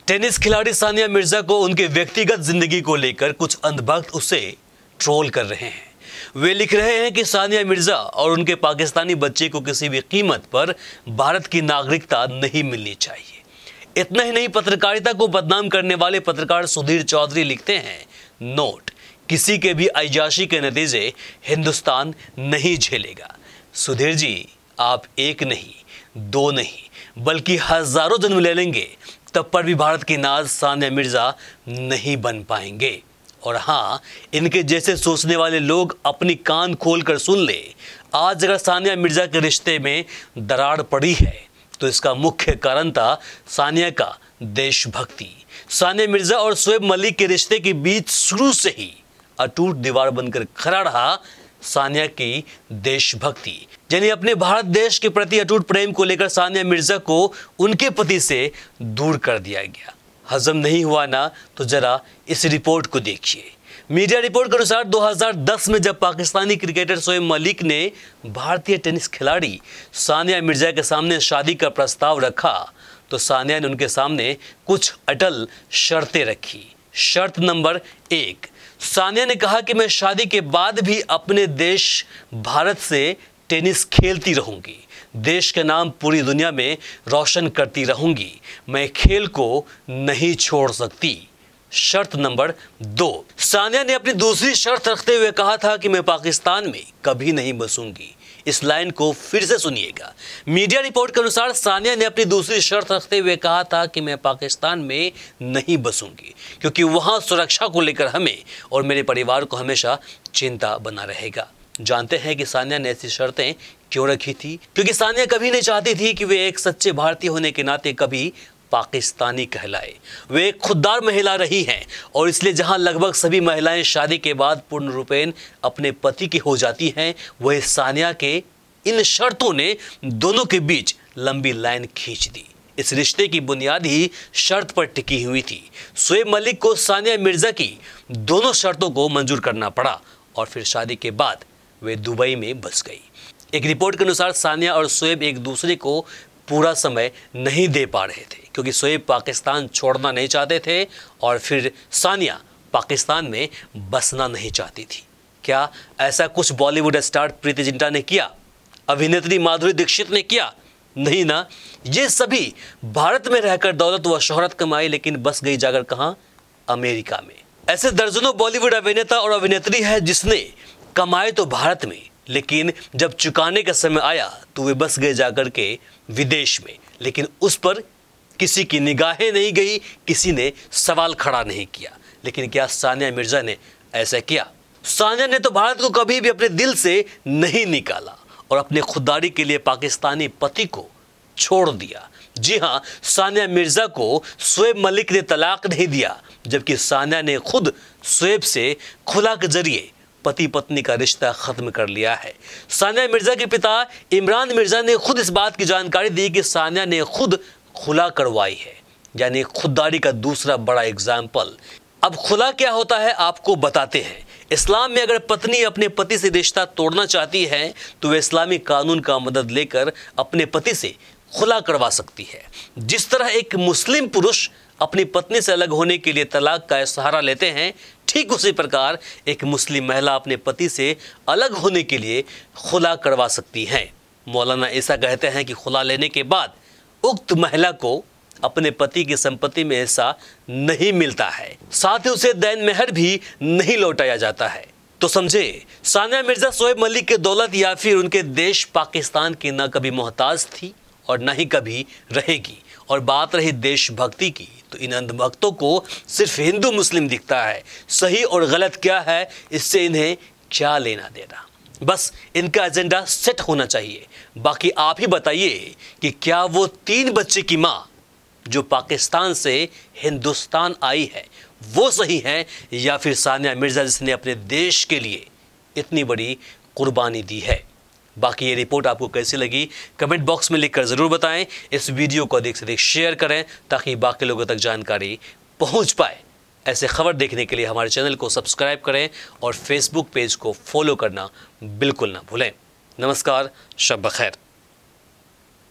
Tennis खिलाड़ी सानिया मिर्जा को उनके व्यक्तिगत जिंदगी को लेकर कुछ अंधभक्त उसे ट्रोल कर रहे हैं। वे लिख रहे हैं कि सानिया मिर्जा और उनके पाकिस्तानी बच्चे को किसी भी कीमत पर भारत की नागरिकता नहीं मिलनी चाहिए। इतना ही नहीं, पत्रकारिता को बदनाम करने वाले पत्रकार सुधीर चौधरी लिखते हैं, नोट, किसी के भी अय्याशी के नतीजे हिंदुस्तान नहीं झेलेगा। सुधीर जी, आप एक नहीं, दो नहीं, बल्कि हजारों जन्म ले लेंगे, तब पर भी भारत की नाज सानिया मिर्जा नहीं बन पाएंगे। और हाँ, इनके जैसे सोचने वाले लोग अपनी कान खोलकर सुन ले। आज अगर सानिया मिर्जा के रिश्ते में दरार पड़ी है तो इसका मुख्य कारण था सानिया का देशभक्ति। सानिया मिर्जा और शोएब मलिक के रिश्ते के बीच शुरू से ही अटूट दीवार बनकर खड़ा रहा सानिया की देशभक्ति। यानी अपने भारत देश के प्रति अटूट प्रेम को लेकर सानिया मिर्जा को उनके पति से दूर कर दिया गया। हजम नहीं हुआ ना, तो जरा इस रिपोर्ट को देखिए। मीडिया रिपोर्ट के अनुसार 2010 में जब पाकिस्तानी क्रिकेटर शोएब मलिक ने भारतीय टेनिस खिलाड़ी सानिया मिर्जा के सामने शादी का प्रस्ताव रखा तो सानिया ने उनके सामने कुछ अटल शर्तें रखी। शर्त नंबर 1, सानिया ने कहा कि मैं शादी के बाद भी अपने देश भारत से टेनिस खेलती रहूंगी, देश के नाम पूरी दुनिया में रोशन करती रहूंगी, मैं खेल को नहीं छोड़ सकती। शर्त नंबर 2, सानिया ने अपनी दूसरी शर्त रखते हुए कहा था कि मैं पाकिस्तान में कभी नहीं बसूंगी। इस लाइन को फिर से सुनिएगा। मीडिया रिपोर्ट के अनुसार सानिया ने अपनी दूसरी शर्त रखते हुए कहा था कि मैं पाकिस्तान में नहीं बसूंगी क्योंकि वहां सुरक्षा को लेकर हमें और मेरे परिवार को हमेशा चिंता बना रहेगा। जानते हैं कि सानिया ने ऐसी शर्तें क्यों रखी थी? क्योंकि सानिया कभी नहीं चाहती थी कि वे एक सच्चे भारतीय होने के नाते कभी पाकिस्तानी कहलाए। वे एक खुददार महिला रही हैं और इसलिए जहां लगभग सभी महिलाएं शादी के बाद पूर्ण रूपेण अपने पति की हो जाती हैं, वह सानिया के इन शर्तों ने दोनों के बीच लंबी लाइन खींच दी। इस रिश्ते की बुनियाद ही शर्त पर टिकी हुई थी। शोएब मलिक को सानिया मिर्जा की दोनों शर्तों को मंजूर करना पड़ा और फिर शादी के बाद वे दुबई में बस गई। एक रिपोर्ट के अनुसार सानिया और शोएब एक दूसरे को पूरा समय नहीं दे पा रहे थे क्योंकि शोएब पाकिस्तान छोड़ना नहीं चाहते थे और फिर सानिया पाकिस्तान में बसना नहीं चाहती थी। क्या ऐसा कुछ बॉलीवुड स्टार प्रीति जिंटा ने किया? अभिनेत्री माधुरी दीक्षित ने किया? नहीं ना। ये सभी भारत में रहकर दौलत व शोहरत कमाई, लेकिन बस गई जाकर कहां? अमेरिका में। ऐसे दर्जनों बॉलीवुड अभिनेता और अभिनेत्री है जिसने कमाए तो भारत में, लेकिन जब चुकाने का समय आया तो वे बस गए जाकर के विदेश में, लेकिन उस पर किसी की निगाहें नहीं गई, किसी ने सवाल खड़ा नहीं किया। लेकिन क्या सानिया मिर्जा ने ऐसा किया? सानिया ने तो भारत को कभी भी अपने दिल से नहीं निकाला और अपने खुददारी के लिए पाकिस्तानी पति को छोड़ दिया। जी हाँ, सानिया मिर्जा को शोएब मलिक ने तलाक नहीं दिया, जबकि सानिया ने खुद शोएब से खुला के जरिए पति पत्नी का रिश्ता खत्म कर लिया है। सानिया मिर्जा के पिता इमरान मिर्जा ने खुद इस बात की जानकारी दी कि सानिया ने खुद खुला करवाई है, यानी खुददारी का दूसरा बड़ा एग्जाम्पल। अब खुला क्या होता है आपको बताते हैं। इस्लाम में अगर पत्नी अपने पति से रिश्ता तोड़ना चाहती है तो वह इस्लामी कानून का मदद लेकर अपने पति से खुला करवा सकती है। जिस तरह एक मुस्लिम पुरुष अपनी पत्नी से अलग होने के लिए तलाक का सहारा लेते हैं, ठीक उसी प्रकार एक मुस्लिम महिला अपने पति से अलग होने के लिए खुला करवा सकती है। मौलाना ऐसा कहते हैं कि खुला लेने के बाद उक्त महिला को अपने पति की संपत्ति में हिस्सा नहीं मिलता है, साथ ही उसे दैन मेहर भी नहीं लौटाया जाता है। तो समझे, सानिया मिर्जा शोएब मलिक के दौलत या फिर उनके देश पाकिस्तान की न कभी मोहताज थी और न ही कभी रहेगी। और बात रही देशभक्ति की, तो इन अंधभक्तों को सिर्फ हिंदू मुस्लिम दिखता है। सही और गलत क्या है, इससे इन्हें क्या लेना देना। बस इनका एजेंडा सेट होना चाहिए। बाकी आप ही बताइए कि क्या वो 3 बच्चे की माँ जो पाकिस्तान से हिंदुस्तान आई है वो सही है, या फिर सानिया मिर्जा जिसने अपने देश के लिए इतनी बड़ी कुर्बानी दी है। बाकी ये रिपोर्ट आपको कैसी लगी कमेंट बॉक्स में लिखकर ज़रूर बताएं। इस वीडियो को अधिक से अधिक शेयर करें ताकि बाकी लोगों तक जानकारी पहुंच पाए। ऐसे खबर देखने के लिए हमारे चैनल को सब्सक्राइब करें और फेसबुक पेज को फॉलो करना बिल्कुल ना भूलें। नमस्कार, शब बखैर।